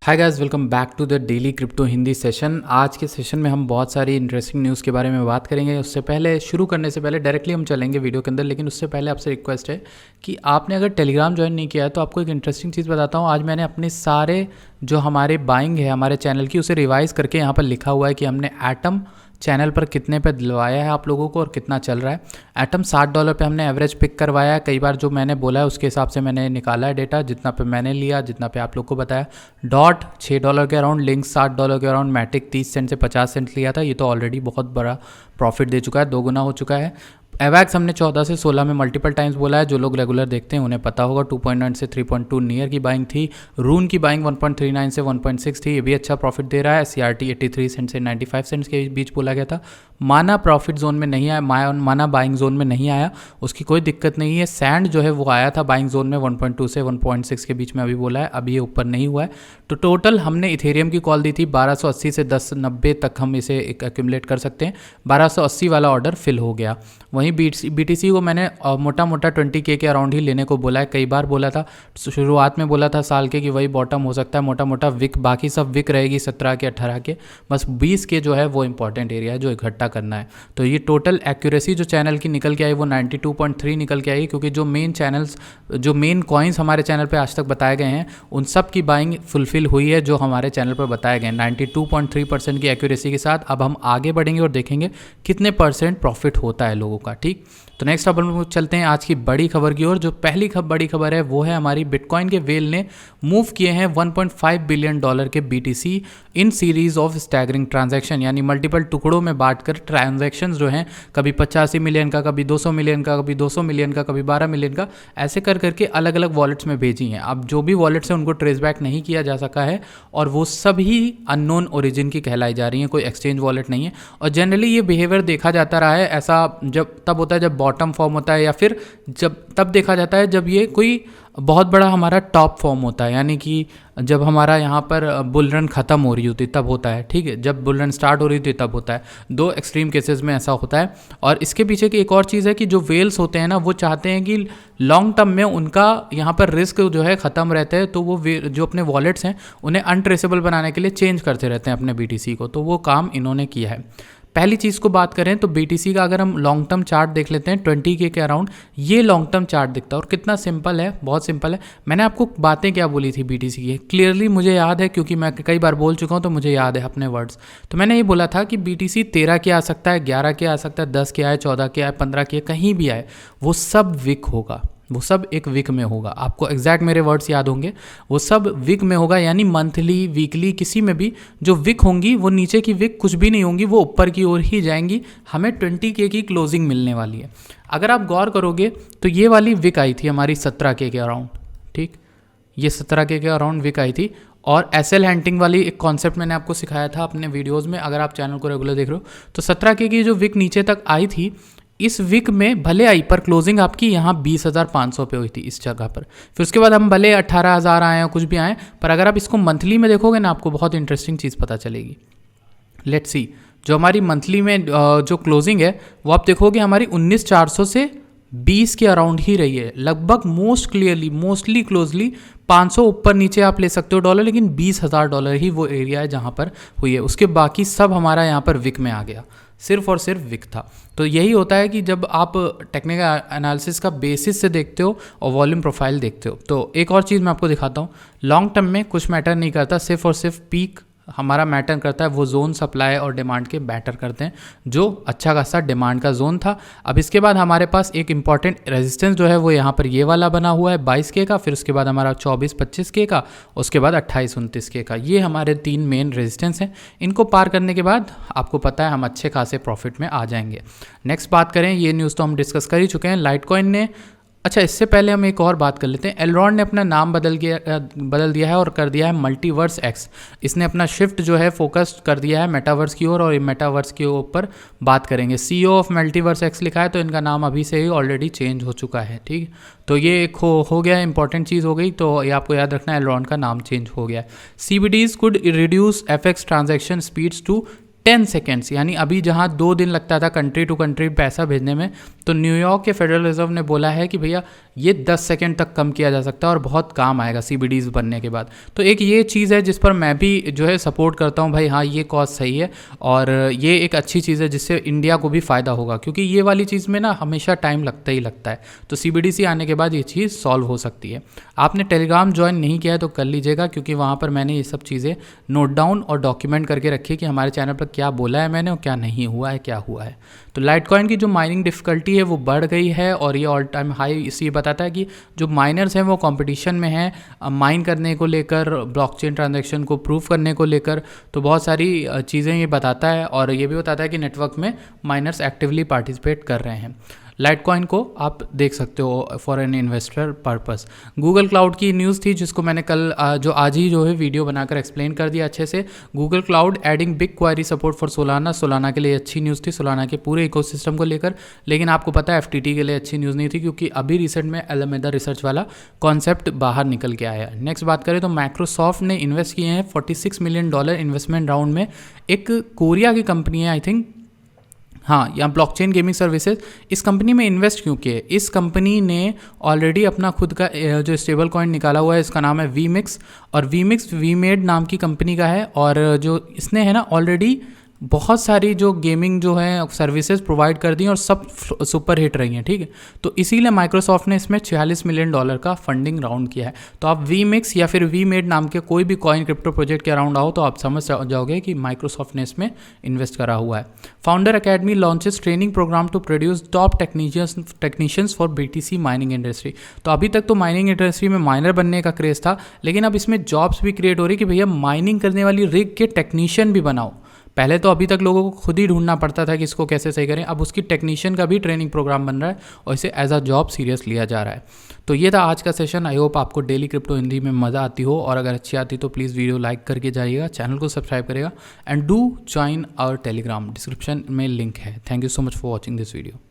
Hi guys, welcome back to the daily crypto Hindi session. आज के session में हम बहुत सारी इंटरेस्टिंग न्यूज़ के बारे में बात करेंगे। उससे पहले शुरू करने से पहले डायरेक्टली हम चलेंगे वीडियो के अंदर, लेकिन उससे पहले आपसे रिक्वेस्ट है कि आपने अगर टेलीग्राम ज्वाइन नहीं किया है तो आपको एक इंटरेस्टिंग चीज़ बताता हूँ। आज मैंने अपने सारे जो हमारे बाइंग है हमारे चैनल की उसे रिवाइज़ करके यहाँ पर लिखा हुआ है कि हमने एटम चैनल पर कितने पे दिलवाया है आप लोगों को और कितना चल रहा है। एटम $60 पे हमने एवरेज पिक करवाया है। कई बार जो मैंने बोला है उसके हिसाब से मैंने निकाला है डेटा, जितना पे मैंने लिया, जितना पे आप लोग को बताया। डॉट $6 के अराउंड, लिंक $60 के अराउंड, मैटिक 30 सेंट से 50 सेंट लिया था। ये तो ऑलरेडी बहुत बड़ा प्रॉफिट दे चुका है, 2 गुना हो चुका है। एवैक्स हमने 14 से 16 में मल्टीपल टाइम्स बोला है। जो लोग रेगुलर देखते हैं उन्हें पता होगा 2.9 से 3.2 नियर की बाइंग थी। रून की बाइंग 1.39 से 1.6 थी, ये भी अच्छा प्रॉफिट दे रहा है। सीआरटी 83 सेंट से 95 सेंट्स के बीच बोला गया था। माना प्रॉफिट जोन में नहीं आया, माना बाइंग जोन में नहीं आया, उसकी कोई दिक्कत नहीं है। सैंड जो है वो आया था बाइंग जोन में 1.2 से 1.6 के बीच में, अभी बोला है, अभी ये ऊपर नहीं हुआ है। तो टोटल हमने इथेरियम की कॉल दी थी 1280 से 1090 तक हम इसे एक्यूमुलेट कर सकते हैं। 1280 वाला ऑर्डर फिल हो गया। वहीं बीटीसी को मैंने मोटा मोटा 20K के अराउंड ही लेने को बोला है। कई बार बोला था, शुरुआत में बोला था साल के कि वही बॉटम हो सकता है, मोटा मोटा विक, बाकी सब विक रहेगी 17 के 18 के, बस 20 के जो है वो इंपॉर्टेंट एरिया है जो इकट्ठा करना है। तो ये टोटल एक्यूरेसी जो चैनल की निकल के आई वो 92.3 निकल के आई, क्योंकि जो मेन चैनल्स, जो मेन कॉइन्स हमारे चैनल पे आज तक बताए गए हैं उन सब की बाइंग फुलफिल हुई है जो हमारे चैनल पर बताए गए 92.3% की एक्यूरेसी के साथ। अब हम आगे बढ़ेंगे और देखेंगे कितने परसेंट प्रॉफिट होता है लोगों का। ठीक, तो नेक्स्ट अब हम चलते हैं आज की बड़ी खबर की ओर। जो पहली बड़ी खबर है वो है हमारी बिटकॉइन के वेल ने मूव किए हैं $1.5 बिलियन के BTC in series of staggering transaction, यानी मल्टीपल टुकड़ों में बांटकर ट्रांजैक्शंस जो हैं, कभी 85 मिलियन का, कभी 200 मिलियन का, कभी 200 मिलियन का, कभी 12 मिलियन का, ऐसे कर करके अलग अलग वॉलेट्स में भेजी हैं। अब जो भी वॉलेट्स हैं उनको ट्रेस बैक नहीं किया जा सका है और वो सभी अननोन ओरिजिन की कहलाई जा रही हैं, कोई एक्सचेंज वॉलेट नहीं है। और जनरली ये बिहेवियर देखा जाता रहा है, ऐसा जब तब होता है जब बॉटम फॉर्म होता है, या फिर जब तब देखा जाता है जब ये कोई बहुत बड़ा हमारा टॉप फॉर्म होता है, यानी कि जब हमारा यहाँ पर बुल रन ख़त्म हो रही होती तब होता है। ठीक है, जब बुल रन स्टार्ट हो रही थी तब होता है। 2 एक्सट्रीम केसेस में ऐसा होता है। और इसके पीछे की एक और चीज़ है कि जो वेल्स होते हैं ना, वो चाहते हैं कि लॉन्ग टर्म में उनका यहाँ पर रिस्क जो है ख़त्म रहता है, तो वो जो अपने वॉलेट्स हैं उन्हें अनट्रेसेबल बनाने के लिए चेंज करते रहते हैं अपने बीटीसी को। तो वो काम इन्होंने किया है। पहली चीज़ को बात करें तो बीटीसी का अगर हम लॉन्ग टर्म चार्ट देख लेते हैं 20K के अराउंड, ये लॉन्ग टर्म चार्ट दिखता है। और कितना सिंपल है, बहुत सिंपल है। मैंने आपको बातें क्या बोली थी बीटीसी की, क्लियरली मुझे याद है, क्योंकि मैं कई बार बोल चुका हूँ तो मुझे याद है अपने वर्ड्स। तो मैंने ये बोला था कि बीटीसी 13 के आ सकता है, 11 के आ सकता है, 10 के आए, 14 के आए, 15 के, कहीं भी आए, वो सब विक होगा, वो सब एक विक में होगा। आपको एग्जैक्ट मेरे वर्ड्स याद होंगे, वो सब विक में होगा, यानी मंथली, वीकली, किसी में भी जो विक होंगी वो नीचे की विक कुछ भी नहीं होंगी, वो ऊपर की ओर ही जाएंगी। हमें 20K की क्लोजिंग मिलने वाली है। अगर आप गौर करोगे तो ये वाली विक आई थी हमारी 17K के अराउंड। ठीक, ये 17K के अराउंड विक आई थी। और एसएल हैंटिंग वाली एक कॉन्सेप्ट मैंने आपको सिखाया था अपने वीडियोज़ में, अगर आप चैनल को रेगुलर देख रहे हो तो 17K की जो विक नीचे तक आई थी, इस विक में भले आई पर क्लोजिंग आपकी यहाँ 20,500 पे हुई थी इस जगह पर। फिर उसके बाद हम भले 18,000 आए या कुछ भी आए, पर अगर आप इसको मंथली में देखोगे ना, आपको बहुत इंटरेस्टिंग चीज़ पता चलेगी। लेट्स सी, जो हमारी मंथली में जो क्लोजिंग है वो आप देखोगे हमारी 19,400 से 20 के अराउंड ही रही है लगभग। मोस्टली क्लोजली 500 ऊपर नीचे आप ले सकते हो डॉलर, लेकिन $20,000 ही वो एरिया है जहाँ पर हुई है। उसके बाकी सब हमारा यहाँ पर विक में आ गया, सिर्फ और सिर्फ विक था। तो यही होता है कि जब आप टेक्निकल एनालिसिस का बेसिस से देखते हो और वॉल्यूम प्रोफाइल देखते हो। तो एक और चीज़ मैं आपको दिखाता हूँ, लॉन्ग टर्म में कुछ मैटर नहीं करता, सिर्फ और सिर्फ पीक हमारा मैटर करता है। वो जोन सप्लाई और डिमांड के मैटर करते हैं, जो अच्छा खासा डिमांड का जोन था। अब इसके बाद हमारे पास एक इंपॉर्टेंट रेजिस्टेंस जो है वो यहाँ पर ये वाला बना हुआ है 22K का, फिर उसके बाद हमारा 24-25K का, उसके बाद 28-29K का। ये हमारे 3 मेन रेजिस्टेंस हैं। इनको पार करने के बाद आपको पता है हम अच्छे खासे प्रॉफिट में आ जाएंगे। नेक्स्ट बात करें, ये न्यूज़ तो हम डिस्कस कर ही चुके हैं, लाइटकॉइन ने। अच्छा, इससे पहले हम एक और बात कर लेते हैं। एलरॉन ने अपना नाम बदल दिया है और कर दिया है मल्टीवर्स एक्स। इसने अपना शिफ्ट जो है फोकस कर दिया है मेटावर्स की ओर, और ये मेटावर्स के ऊपर बात करेंगे। CEO ऑफ मल्टीवर्स एक्स लिखा है, तो इनका नाम अभी से ही ऑलरेडी चेंज हो चुका है। ठीक, तो ये एक हो गया, इंपॉर्टेंट चीज़ हो गई। तो ये आपको याद रखना है, एलरॉन का नाम चेंज हो गया है। CBDs could reduce FX transaction speeds to 10 seconds, यानी अभी जहाँ 2 दिन लगता था कंट्री टू कंट्री पैसा भेजने में, तो न्यूयॉर्क के फेडरल रिजर्व ने बोला है कि भैया ये 10 सेकेंड तक कम किया जा सकता है और बहुत काम आएगा CBDs बनने के बाद। तो एक ये चीज़ है जिस पर मैं भी जो है सपोर्ट करता हूँ भाई, हाँ ये कॉज सही है और ये एक अच्छी चीज़ है जिससे इंडिया को भी फ़ायदा होगा, क्योंकि ये वाली चीज़ में ना हमेशा टाइम लगता ही लगता है। तो CBDC आने के बाद ये चीज़ सॉल्व हो सकती है। आपने टेलीग्राम ज्वाइन नहीं किया है तो कर लीजिएगा, क्योंकि वहाँ पर मैंने ये सब चीज़ें नोट डाउन और डॉक्यूमेंट करके रखी है कि हमारे चैनल पर क्या बोला है मैंने और क्या नहीं हुआ है, क्या हुआ है। तो लाइटकॉइन की जो माइनिंग डिफ़िकल्टी है वो बढ़ गई है और ये ऑल टाइम हाई इसलिए बताता है कि जो माइनर्स हैं वो कंपटीशन में हैं माइन करने को लेकर, ब्लॉकचेन ट्रांजैक्शन को प्रूव करने को लेकर। तो बहुत सारी चीज़ें ये बताता है और ये भी बताता है कि नेटवर्क में माइनर्स एक्टिवली पार्टिसिपेट कर रहे हैं। लाइटकॉइन को आप देख सकते हो for an investor purpose. Google cloud की न्यूज़ थी जिसको मैंने कल जो आज ही जो है वीडियो बनाकर एक्सप्लेन कर दिया अच्छे से। Google cloud adding big query support for Solana के लिए अच्छी न्यूज़ थी, सोलाना के पूरे इकोसिस्टम को लेकर। लेकिन आपको पता है FTT के लिए अच्छी न्यूज़ नहीं थी, क्योंकि अभी रिसेंट में एलेमेडा रिसर्च वाला कॉन्सेप्ट बाहर निकल के आया है। नेक्स्ट बात करें तो माइक्रोसॉफ्ट ने इन्वेस्ट किए हैं $46 मिलियन इन्वेस्टमेंट राउंड में। एक कोरिया की कंपनी है आई थिंक, हाँ, यहाँ ब्लॉकचेन गेमिंग सर्विसेज। इस कंपनी में इन्वेस्ट क्यों किए? इस कंपनी ने ऑलरेडी अपना खुद का जो स्टेबल कॉइन निकाला हुआ है, इसका नाम है VMix, और VMix वीमेड नाम की कंपनी का है। और जो इसने है ना ऑलरेडी बहुत सारी जो गेमिंग जो है सर्विसेज प्रोवाइड कर दी और सब सुपर हिट रही हैं, ठीक है। तो इसीलिए माइक्रोसॉफ्ट ने इसमें $46 मिलियन का फंडिंग राउंड किया है। तो आप VMix या फिर वीमेड नाम के कोई भी कॉइन क्रिप्टो प्रोजेक्ट के अराउंड आओ तो आप समझ जाओगे कि माइक्रोसॉफ्ट ने इसमें इन्वेस्ट करा हुआ है। Founder academy launches training program to produce top technicians for BTC mining industry. तो अभी तक तो माइनिंग इंडस्ट्री में माइनर बनने का क्रेज़ था, लेकिन अब इसमें जॉब्स भी क्रिएट हो रही कि भैया माइनिंग करने वाली रिग के टेक्नीशियन भी बनाओ। पहले तो अभी तक लोगों को खुद ही ढूंढना पड़ता था कि इसको कैसे सही करें, अब उसकी टेक्नीशियन का भी ट्रेनिंग प्रोग्राम बन रहा है और इसे एज अ जॉब सीरियस लिया जा रहा है। तो ये था आज का सेशन। आई होप आपको डेली क्रिप्टो हिंदी में मज़ा आती हो, और अगर अच्छी आती तो प्लीज़ वीडियो लाइक करके जाइएगा, चैनल को सब्सक्राइब करेगा and do join our Telegram, description में लिंक है। Thank you so much for watching this video.